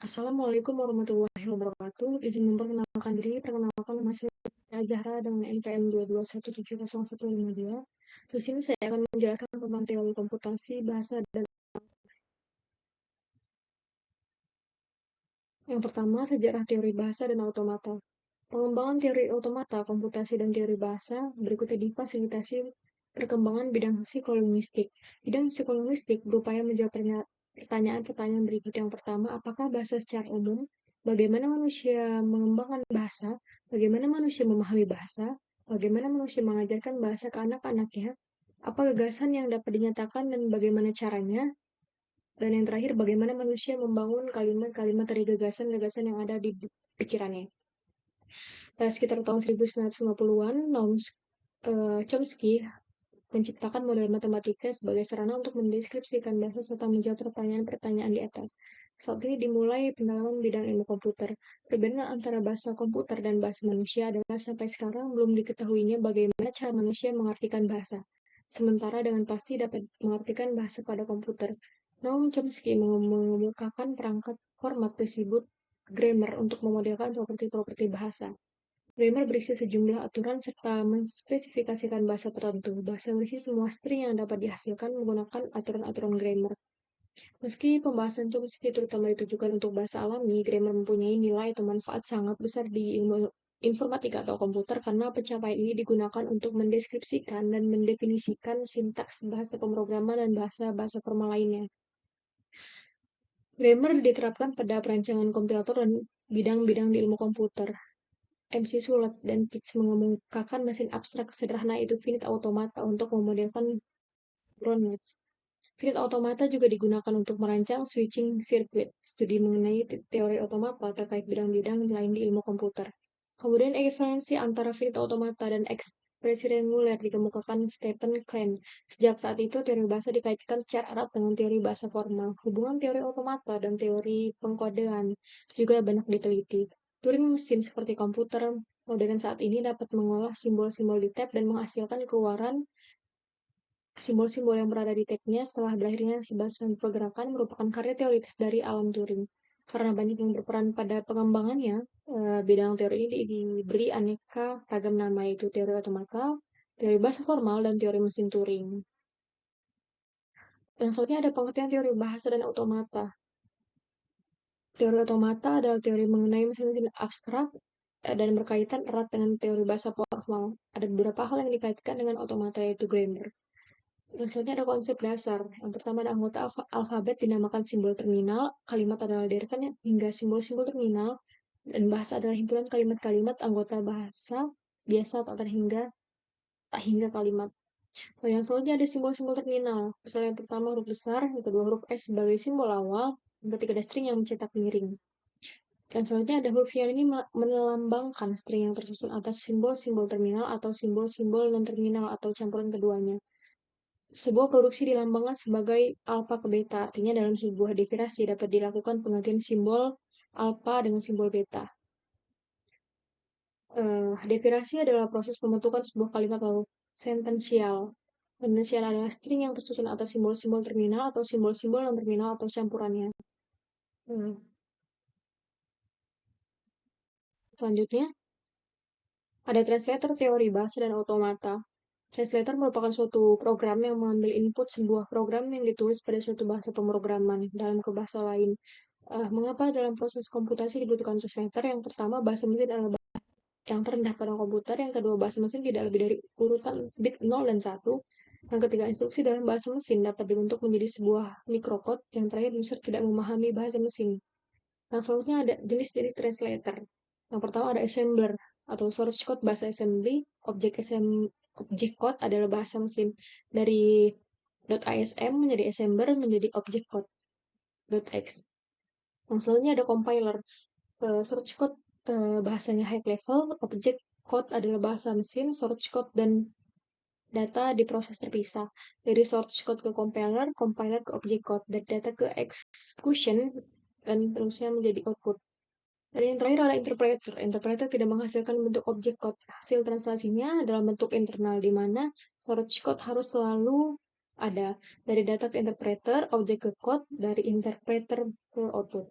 Assalamualaikum warahmatullahi wabarakatuh. Izin memperkenalkan diri, perkenalkan nama saya Zahra dengan NPM 221701152. Di sini saya akan menjelaskan tentang teori komputasi, bahasa, dan yang pertama, sejarah teori bahasa dan automata. Pengembangan teori automata, komputasi, dan teori bahasa berikutnya difasilitasi perkembangan bidang psikolinguistik. Bidang psikolinguistik berupaya menjawab pertanyaan-pertanyaan berikut. Yang pertama, apakah bahasa secara umum? Bagaimana manusia mengembangkan bahasa? Bagaimana manusia memahami bahasa? Bagaimana manusia mengajarkan bahasa ke anak-anaknya? Apa gagasan yang dapat dinyatakan dan bagaimana caranya? Dan yang terakhir, bagaimana manusia membangun kalimat-kalimat dari gagasan-gagasan yang ada di pikirannya. Sekitar tahun 1950-an, Noam Chomsky menciptakan model matematika sebagai sarana untuk mendeskripsikan bahasa serta menjawab pertanyaan-pertanyaan di atas. Saat ini dimulai pendalaman bidang ilmu komputer. Perbedaan antara bahasa komputer dan bahasa manusia adalah sampai sekarang belum diketahuinya bagaimana cara manusia mengartikan bahasa. Sementara dengan pasti dapat mengartikan bahasa pada komputer. Noam Chomsky mengemukakan perangkat format disebut grammar untuk memodelkan properti-properti bahasa. Grammar berisi sejumlah aturan serta menspesifikasikan bahasa tertentu. Bahasa berisi semua string yang dapat dihasilkan menggunakan aturan-aturan grammar. Meski pembahasan Chomsky terutama ditujukan untuk bahasa alami, grammar mempunyai nilai atau manfaat sangat besar di ilmu informatika atau komputer karena pencapaian ini digunakan untuk mendeskripsikan dan mendefinisikan sintaks bahasa pemrograman dan bahasa-bahasa formal lainnya. Grammar diterapkan pada perancangan kompilator dan bidang-bidang di ilmu komputer. MC Sulat dan Pitts mengemukakan mesin abstrak sederhana itu finite automata untuk memodelkan Brownwatch. Finite automata juga digunakan untuk merancang switching circuit. Studi mengenai teori automata terkait bidang-bidang lain di ilmu komputer. Kemudian ekivalensi antara finite automata dan ekspresi reguler dikemukakan Stephen Klein. Sejak saat itu, teori bahasa dikaitkan secara erat dengan teori bahasa formal. Hubungan teori automata dan teori pengkodean juga banyak diteliti. Turing mesin seperti komputer modern saat ini dapat mengolah simbol-simbol di tab dan menghasilkan keluaran simbol-simbol yang berada di tab-nya setelah berakhirnya sebagian pergerakan merupakan karya teoritis dari Alan Turing. Karena banyak yang berperan pada pengembangannya, bidang teori ini diberi aneka ragam nama, yaitu teori otomata, teori bahasa formal, dan teori mesin Turing. Dan selanjutnya ada pengertian teori bahasa dan automata. Teori otomata adalah teori mengenai mesin-mesin abstrak dan berkaitan erat dengan teori bahasa formal. Ada beberapa hal yang dikaitkan dengan otomata, yaitu grammar. Yang selanjutnya ada konsep dasar. Yang pertama ada anggota alfabet dinamakan simbol terminal, kalimat adalah deretan hingga simbol-simbol terminal, dan bahasa adalah himpunan kalimat-kalimat anggota bahasa biasa atau hingga kalimat. Yang selanjutnya ada simbol-simbol terminal. Misalnya yang pertama huruf besar, yang kedua huruf S sebagai simbol awal, yang ketiga ada string yang mencetak miring. Yang selanjutnya ada huruf yang ini melambangkan string yang tersusun atas simbol-simbol terminal atau simbol-simbol non-terminal atau campuran keduanya. Sebuah produksi dilambangkan sebagai alfa ke beta, artinya dalam sebuah definisi dapat dilakukan penggantian simbol alfa dengan simbol beta. Definisi adalah proses pembentukan sebuah kalimat atau sentensial. Sentensial adalah string yang tersusun atas simbol-simbol terminal atau simbol-simbol non-terminal atau campurannya. Selanjutnya, ada translator teori bahasa dan automata. Translator merupakan suatu program yang mengambil input sebuah program yang ditulis pada suatu bahasa pemrograman dalam ke bahasa lain. Mengapa dalam proses komputasi dibutuhkan translator? Yang pertama, bahasa mesin adalah yang terendah pada komputer. Yang kedua, bahasa mesin tidak lebih dari urutan bit 0 dan 1. Yang ketiga, instruksi dalam bahasa mesin dapat dibentuk menjadi sebuah mikrokode. Yang terakhir, user tidak memahami bahasa mesin. Yang selanjutnya ada jenis-jenis translator. Yang pertama ada assembler atau source code bahasa assembly. Object code adalah bahasa mesin dari .ism menjadi assembler menjadi object code .x. Yang selanjutnya ada compiler. Source code bahasanya high level, object code adalah bahasa mesin, source code dan data diproses terpisah. Dari source code ke compiler ke object code, dan data ke execution, dan terusnya menjadi output. Dan yang terakhir ada interpreter. Interpreter tidak menghasilkan bentuk objek code. Hasil translasinya dalam bentuk internal, di mana source code harus selalu ada. Dari data ke interpreter, objek ke code, dari interpreter ke output.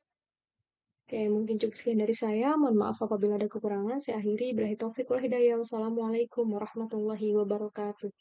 Oke, mungkin cukup sekian dari saya. Mohon maaf apabila ada kekurangan. Saya akhiri. Billahi taufiq wal hidayah. Wassalamualaikum warahmatullahi wabarakatuh.